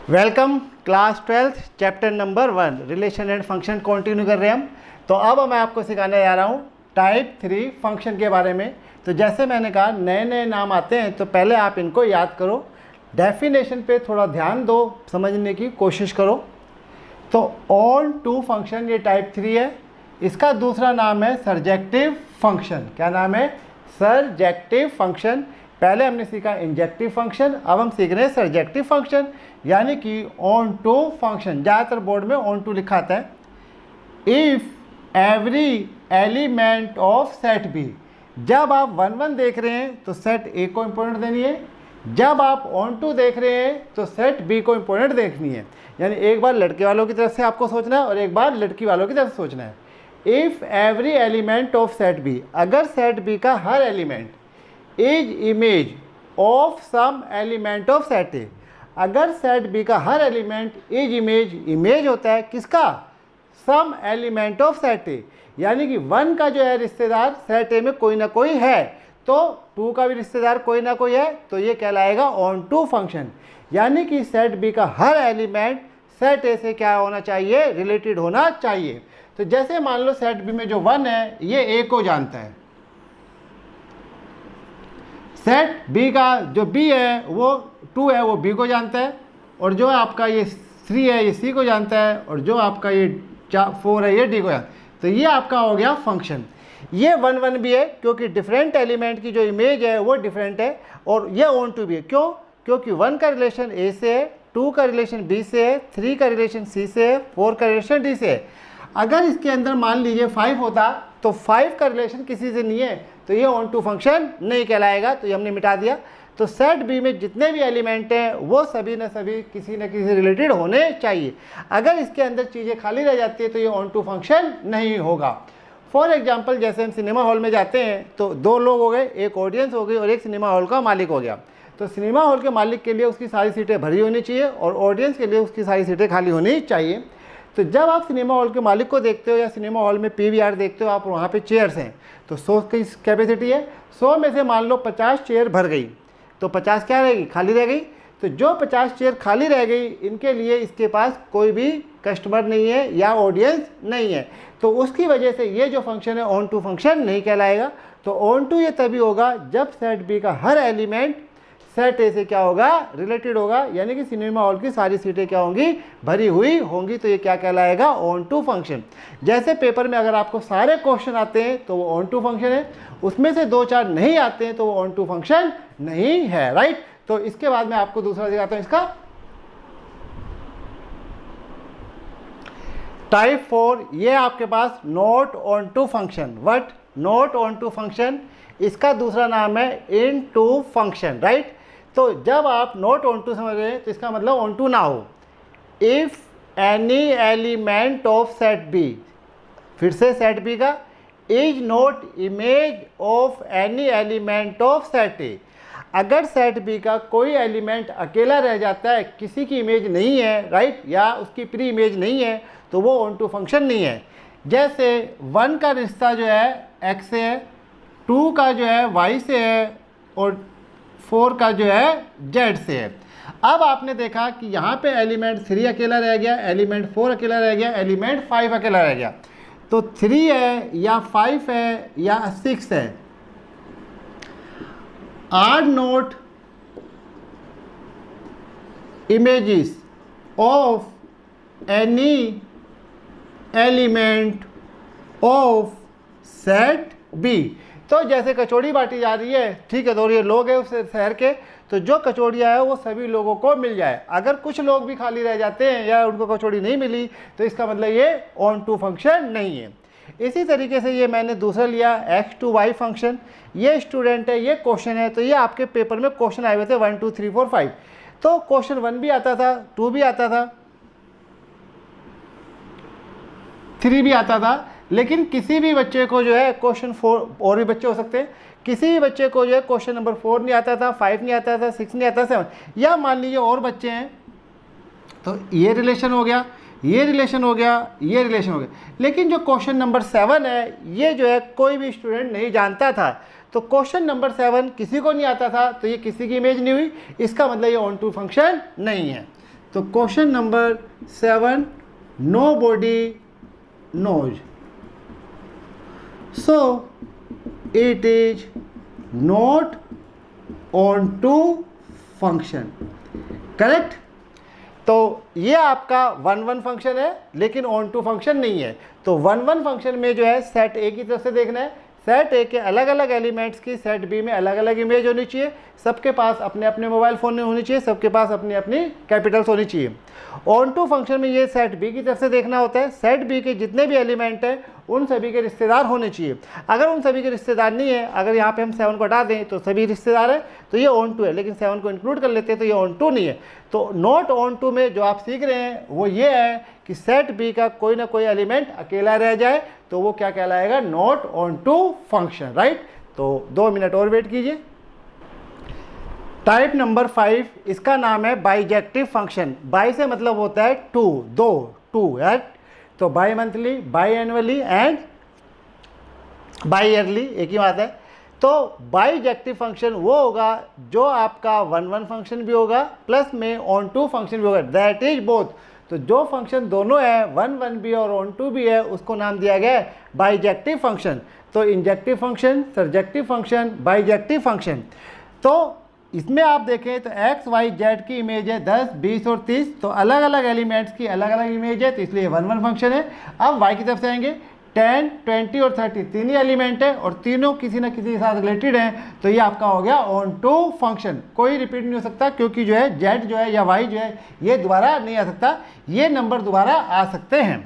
Welcome class 12th chapter number 1 relation and function continue कर रहे हैं हम। तो अब मैं आपको सिखाने जा रहा हूँ टाइप 3 फंक्शन के बारे में। तो जैसे मैंने कहा नए नए नाम आते हैं तो पहले आप इनको याद करो, डेफिनेशन पे थोड़ा ध्यान दो, समझने की कोशिश करो। तो ऑन टू फंक्शन ये टाइप 3 है। इसका दूसरा नाम है सर्जेक्टिव फंक्शन। क्या नाम है? Surjective function. पहले हमने सीखा इंजेक्टिव फंक्शन, अब हम सीख रहे हैं सर्जेक्टिव फंक्शन, यानी कि ऑन टू फंक्शन। ज़्यादातर बोर्ड में ऑन टू लिखा आता है। If every element of set B, जब आप 1 देख रहे हैं तो सेट ए को इंपॉर्टेंट देनी है, जब आप ऑन टू देख रहे हैं तो सेट बी को इंपॉर्टेंट देखनी है। यानी एक बार लड़के वालों की तरफ से आपको सोचना है और एक बार लड़की वालों की तरफ से सोचना है। If every element of set B, अगर सेट बी का हर element is image of some element of set A, अगर सेट बी का हर एलिमेंट इज इमेज होता है किसका? Some element of set A, यानी कि 1 का जो है रिश्तेदार सेट ए में कोई ना कोई है, तो 2 का भी रिश्तेदार कोई ना कोई है, तो ये कहलाएगा ऑन टू फंक्शन। यानी कि सेट बी का हर एलिमेंट सेट ए से क्या होना चाहिए? रिलेटेड होना चाहिए। तो जैसे मान लो सेट बी में जो 1 है ये ए को जानता है, सेट बी का जो बी है वो 2 है वो बी को जानता है, और जो आपका ये 3 है ये सी को जानता है, और जो आपका ये 4 है ये डी को जानता है। तो ये आपका हो गया फंक्शन। ये 1 भी है क्योंकि डिफरेंट एलिमेंट की जो इमेज है वो डिफरेंट है, और ये ऑन टू भी है। क्यों? क्योंकि 1 का रिलेशन ए से है, 2 का रिलेशन बी से है, 3 का रिलेशन सी से है, 4 का रिलेशन डी से है। अगर इसके अंदर मान लीजिए 5 होता तो 5 का रिलेशन किसी से नहीं है, तो ये ऑन टू फंक्शन नहीं कहलाएगा, तो ये हमने मिटा दिया। तो सेट बी में जितने भी एलिमेंट हैं वो सभी न सभी किसी न किसी से रिलेटेड होने चाहिए। अगर इसके अंदर चीज़ें खाली रह जाती है तो ये ऑन टू फंक्शन नहीं होगा। फॉर एग्जांपल जैसे हम सिनेमा हॉल में जाते हैं तो 2 लोग हो गए, एक ऑडियंस हो गई और एक सिनेमा हॉल का मालिक हो गया। तो सिनेमा हॉल के मालिक के लिए उसकी सारी सीटें भरी होनी चाहिए और ऑडियंस के लिए उसकी सारी सीटें खाली होनी चाहिए। तो जब आप सिनेमा हॉल के मालिक को देखते हो या सिनेमा हॉल में पीवीआर देखते हो, आप वहाँ पे चेयर्स हैं तो 100 की कैपेसिटी है, 100 में से मान लो 50 चेयर भर गई तो 50 क्या रहेगी? खाली रह गई। तो जो 50 चेयर खाली रह गई इनके लिए इसके पास कोई भी कस्टमर नहीं है या ऑडियंस नहीं है, तो उसकी वजह से ये जो फंक्शन है ऑन टू फंक्शन नहीं कहलाएगा। तो ऑन टू ये तभी होगा जब सेट बी का हर एलिमेंट सेट ए से क्या होगा? रिलेटेड होगा, यानी कि सिनेमा हॉल की सारी सीटें क्या होंगी? भरी हुई होंगी। तो ये क्या कहलाएगा? Onto function. जैसे पेपर में अगर आपको सारे क्वेश्चन आते हैं तो वो ऑन टू फंक्शन है, उसमें से 2-4 नहीं आते हैं तो वो ऑन टू फंक्शन नहीं है, राइट। तो इसके बाद मैं आपको दूसरा दिखाता हूं इसका। टाइप 4 ये आपके पास not onto function. What? Not onto function. इसका दूसरा नाम है इन टू फंक्शन, राइट। तो जब आप नॉट ऑन टू समझ रहे हैं तो इसका मतलब ऑन टू ना हो। If any element of set B, फिर से सेट बी का, is not image of any element of set A, अगर सेट बी का कोई एलिमेंट अकेला रह जाता है, किसी की इमेज नहीं है, राइट, या उसकी प्री इमेज नहीं है, तो वो ऑन टू फंक्शन नहीं है। जैसे 1 का रिश्ता जो है एक्स से है, 2 का जो है वाई से है, और 4 का जो है जेड से है। अब आपने देखा कि यहाँ पे एलिमेंट 3 अकेला रह गया, एलिमेंट 4 अकेला रह गया, एलिमेंट 5 अकेला रह गया। तो 3 है या 5 है या 6 है, are not images of any element of set B. तो जैसे कचौड़ी बांटी जा रही है, ठीक है, तो ये लोग हैं उस शहर के, तो जो कचौड़ियाँ है वो सभी लोगों को मिल जाए। अगर कुछ लोग भी खाली रह जाते हैं या उनको कचौड़ी नहीं मिली तो इसका मतलब ये ऑन टू फंक्शन नहीं है। इसी तरीके से ये मैंने दूसरा लिया एक्स टू वाई फंक्शन। ये स्टूडेंट है, ये क्वेश्चन है, तो ये आपके पेपर में क्वेश्चन आए हुए थे 1 2 3 4 5। तो क्वेश्चन 1 भी आता था, 2 भी आता था, 3 भी आता था, लेकिन किसी भी बच्चे को जो है क्वेश्चन 4, और भी बच्चे हो सकते हैं, किसी भी बच्चे को जो है क्वेश्चन नंबर 4 नहीं आता था, 5 नहीं आता था, 6 नहीं आता, 7, या मान लीजिए और बच्चे हैं, तो ये रिलेशन हो गया, ये रिलेशन हो गया, ये रिलेशन हो गया। लेकिन जो क्वेश्चन नंबर 7 है ये जो है कोई भी स्टूडेंट नहीं जानता था, तो क्वेश्चन नंबर 7 किसी को नहीं आता था, तो ये किसी की इमेज नहीं हुई, इसका मतलब ये ऑन टू फंक्शन नहीं है। तो question number 7, nobody knows, so it is not on to function, correct. तो ये आपका 1 1 फंक्शन है लेकिन ऑन टू फंक्शन नहीं है। तो 1 1 फंक्शन में जो है सेट ए की तरफ से देखना है, सेट ए के अलग अलग एलिमेंट्स की सेट बी में अलग अलग इमेज होनी चाहिए, सबके पास अपने अपने मोबाइल फ़ोन में होनी चाहिए, सबके पास अपनी अपनी कैपिटल्स होनी चाहिए। ऑन टू फंक्शन में ये सेट बी की तरफ से देखना होता है, सेट बी के जितने भी एलिमेंट हैं उन सभी के रिश्तेदार होने चाहिए। अगर उन सभी के रिश्तेदार नहीं है, अगर यहाँ पे हम 7 को हटा दें तो सभी रिश्तेदार है तो ये ऑन टू है, लेकिन 7 को इंक्लूड कर लेते हैं तो ये ऑन टू नहीं है। तो नॉट ऑन टू में जो आप सीख रहे हैं वो ये है कि सेट बी का कोई ना कोई एलिमेंट अकेला रह जाए तो वो क्या कहलाएगा, not onto function, right. तो 2 मिनट और वेट कीजिए। टाइप नंबर 5, इसका नाम है बाइजेक्टिव फंक्शन। बाई से मतलब होता है टू, दो, टू, राइट। तो by monthly, by annually and by yearly एक ही बात है। तो बाइजेक्टिव फंक्शन वो होगा जो आपका 1 1 फंक्शन भी होगा प्लस में ऑन टू फंक्शन भी होगा, दैट इज बोथ। तो जो फंक्शन दोनों है 1 1 भी और ऑन टू भी है उसको नाम दिया गया है बाइजेक्टिव फंक्शन। तो injective function, surjective function, bijective function. तो इसमें आप देखें तो एक्स वाई जेड की इमेज है 10, 20 और 30, तो अलग अलग एलिमेंट्स की अलग अलग इमेज है, तो इसलिए 1 1 फंक्शन है। अब वाई की तरफ से आएंगे, 10, 20 और 30 तीन ही एलिमेंट है और तीनों किसी न किसी के साथ रिलेटेड हैं, तो ये आपका हो गया ऑन टू फंक्शन। कोई रिपीट नहीं हो सकता क्योंकि जो है जेड जो है या वाई जो है ये दोबारा नहीं आ सकता, ये नंबर दोबारा आ सकते हैं।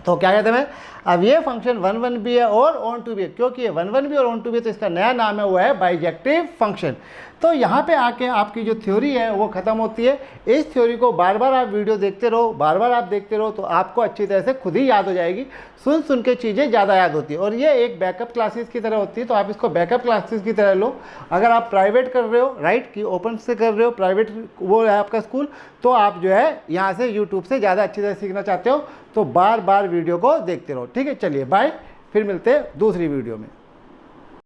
तो क्या कहते हैं, अब ये फंक्शन 1 1 भी है और ऑन टू भी है, क्योंकि ये 1 1 भी और ऑन टू भी है तो इसका नया नाम है वो है बाइजेक्टिव फंक्शन। तो यहाँ पे आके आपकी जो थ्योरी है वो ख़त्म होती है। इस थ्योरी को बार बार आप वीडियो देखते रहो, बार बार आप देखते रहो तो आपको अच्छी तरह से खुद ही याद हो जाएगी। सुन सुन के चीज़ें ज़्यादा याद होती है और ये एक बैकअप क्लासेस की तरह होती है, तो आप इसको बैकअप क्लासेस की तरह लो। अगर आप प्राइवेट कर रहे हो, राइट, कि ओपन से कर रहे हो, प्राइवेट वो है आपका स्कूल, तो आप जो है यहाँ से यूट्यूब से ज़्यादा अच्छी तरह सीखना चाहते हो तो बार बार वीडियो को देखते रहो। ठीक है, चलिए बाय, फिर मिलते हैं दूसरी वीडियो में।